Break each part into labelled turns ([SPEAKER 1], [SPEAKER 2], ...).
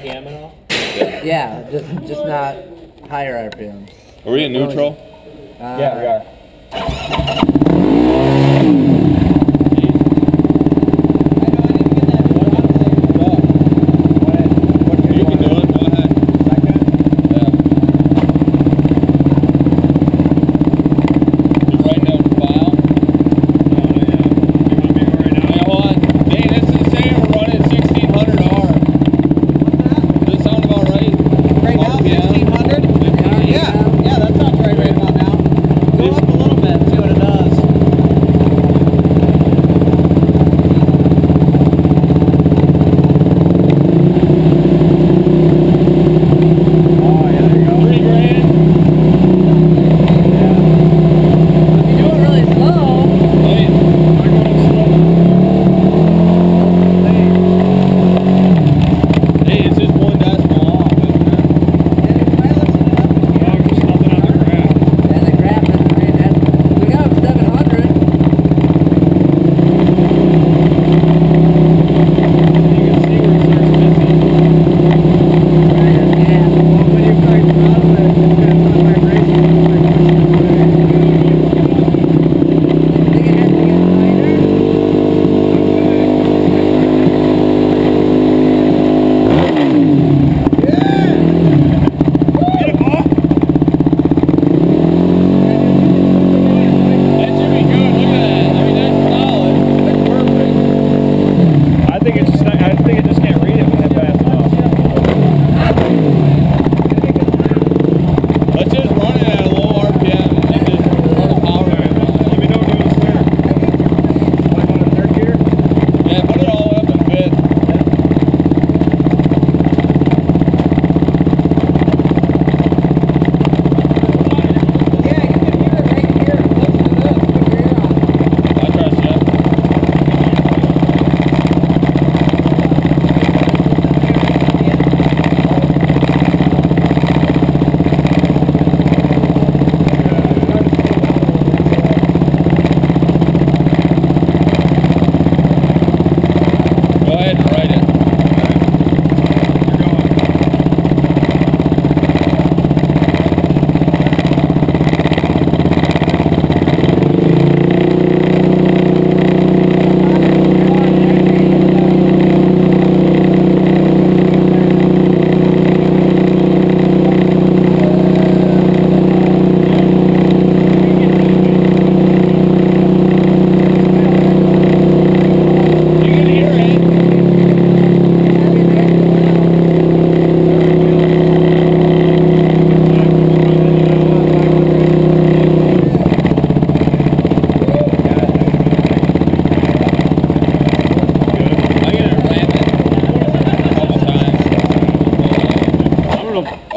[SPEAKER 1] RPM and all?
[SPEAKER 2] Yeah, just not higher RPMs.
[SPEAKER 3] Are we in neutral?
[SPEAKER 1] Yeah, we are.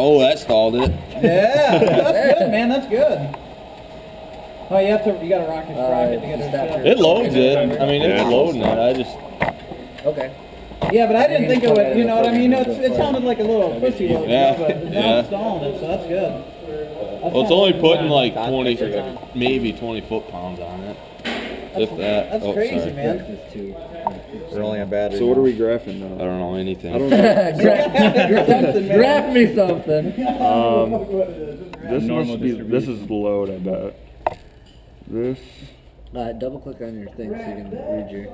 [SPEAKER 3] Oh, that stalled it.
[SPEAKER 4] Yeah, that's good, man. That's good. Oh, you gotta rock your sprocket to get it.
[SPEAKER 3] It loads it. I mean, it's loading it. I just.
[SPEAKER 2] Okay.
[SPEAKER 4] Yeah, but I didn't think it would. You know what I mean? It sounded like a little pussy load.
[SPEAKER 3] Yeah.
[SPEAKER 4] But now it's stalling it, so that's good.
[SPEAKER 3] Well, it's only putting like 20, maybe 20 foot-pounds on it. If that.
[SPEAKER 4] That's crazy, man.
[SPEAKER 5] We're only on battery.
[SPEAKER 1] So what are we graphing now?
[SPEAKER 3] I don't know anything.
[SPEAKER 1] I don't know.
[SPEAKER 2] Graph me something.
[SPEAKER 1] This is load, I bet. This.
[SPEAKER 2] Double click on your thing so you can read your.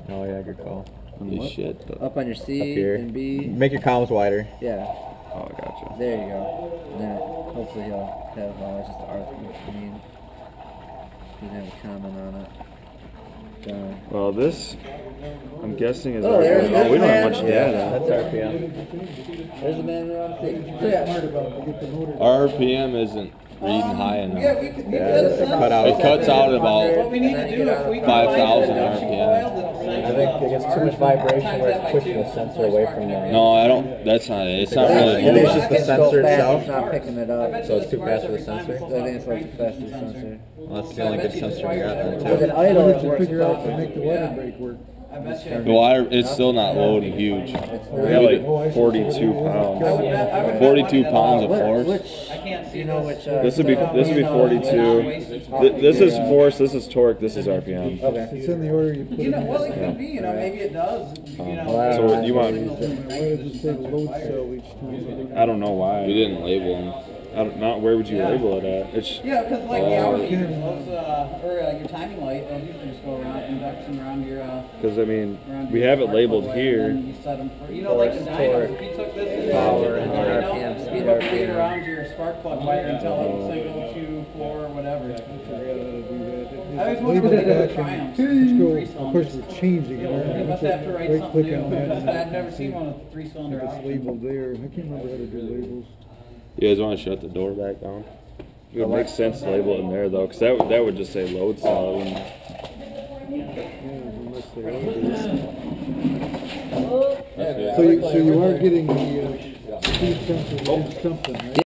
[SPEAKER 5] Oh yeah, good call.
[SPEAKER 3] Holy shit.
[SPEAKER 2] Up on your C
[SPEAKER 5] Up here.
[SPEAKER 2] and B.
[SPEAKER 5] Make your columns wider.
[SPEAKER 2] Yeah.
[SPEAKER 1] Oh, gotcha.
[SPEAKER 2] There you go. And then hopefully he'll have it's just the R screen. He can have a comment on it. Done.
[SPEAKER 1] Well, this, I'm guessing is.
[SPEAKER 2] Oh, there's this
[SPEAKER 1] we don't have
[SPEAKER 2] man.
[SPEAKER 1] much
[SPEAKER 5] Yeah,
[SPEAKER 1] data.
[SPEAKER 5] that's RPM.
[SPEAKER 2] There's the man around the
[SPEAKER 3] Our RPM isn't reading high enough.
[SPEAKER 4] Yeah, we could
[SPEAKER 5] cut out.
[SPEAKER 3] It cuts out about
[SPEAKER 4] What we need to do if we can
[SPEAKER 3] 5,000
[SPEAKER 4] find
[SPEAKER 3] RPM.
[SPEAKER 5] I think it gets too much vibration where it's pushing the sensor away from the.
[SPEAKER 3] No, I don't. That's not it. It's not really.
[SPEAKER 5] Maybe it's just the sensor itself.
[SPEAKER 2] It's not picking it up.
[SPEAKER 5] So it's too fast for the sensor.
[SPEAKER 2] I think it's like too fast for the sensor.
[SPEAKER 5] Well, that's the only good sensor we got then
[SPEAKER 2] With an
[SPEAKER 5] too.
[SPEAKER 2] idle, it works fine.
[SPEAKER 6] make the weather break work.
[SPEAKER 4] I I bet you.
[SPEAKER 3] The wire, it's still not loading huge.
[SPEAKER 1] Yeah, like 42 pounds.
[SPEAKER 3] 42 pounds of force.
[SPEAKER 4] I can't see
[SPEAKER 1] This would be 42. This is force. This is torque. This is RPM.
[SPEAKER 2] Okay.
[SPEAKER 6] It's in the order you put
[SPEAKER 4] You know,
[SPEAKER 6] it
[SPEAKER 4] well,
[SPEAKER 6] in.
[SPEAKER 4] it could be. You know, maybe it does. You know.
[SPEAKER 1] So you want?
[SPEAKER 6] Why does it say load cell each time?
[SPEAKER 1] I don't know
[SPEAKER 3] We
[SPEAKER 1] why.
[SPEAKER 3] didn't label them.
[SPEAKER 1] I don't, not where would you label it at? It's
[SPEAKER 4] Yeah, because like the hour meters, those, or your timing light, those usually just go around, induction around your.
[SPEAKER 1] because I mean
[SPEAKER 4] Around
[SPEAKER 1] we
[SPEAKER 4] your
[SPEAKER 1] have it
[SPEAKER 4] spark
[SPEAKER 1] labeled
[SPEAKER 4] plug wire,
[SPEAKER 1] here.
[SPEAKER 4] and then you set them for, you know, like the dyno. If you took this and
[SPEAKER 2] Power
[SPEAKER 4] the
[SPEAKER 2] and
[SPEAKER 4] dyno,
[SPEAKER 2] RPM,
[SPEAKER 4] you
[SPEAKER 2] speed
[SPEAKER 4] look
[SPEAKER 2] RPM.
[SPEAKER 4] around your spark plug wire until it would say go 2, 4, whatever. I always wondered what they did with Triumphs.
[SPEAKER 6] Of course, we're changing it.
[SPEAKER 4] They must have to write
[SPEAKER 6] Right
[SPEAKER 4] something
[SPEAKER 6] click
[SPEAKER 4] new.
[SPEAKER 6] on that.
[SPEAKER 4] Because I've never seen one with a 3-cylinder
[SPEAKER 6] It's
[SPEAKER 4] option.
[SPEAKER 6] labeled there. I can't remember how to do labels.
[SPEAKER 3] You guys want to shut the door back down?
[SPEAKER 1] It would make sense to label it in there though, because that would just say load cell.
[SPEAKER 6] Yeah, unless they order it. So you are getting the speed sensor in something, right?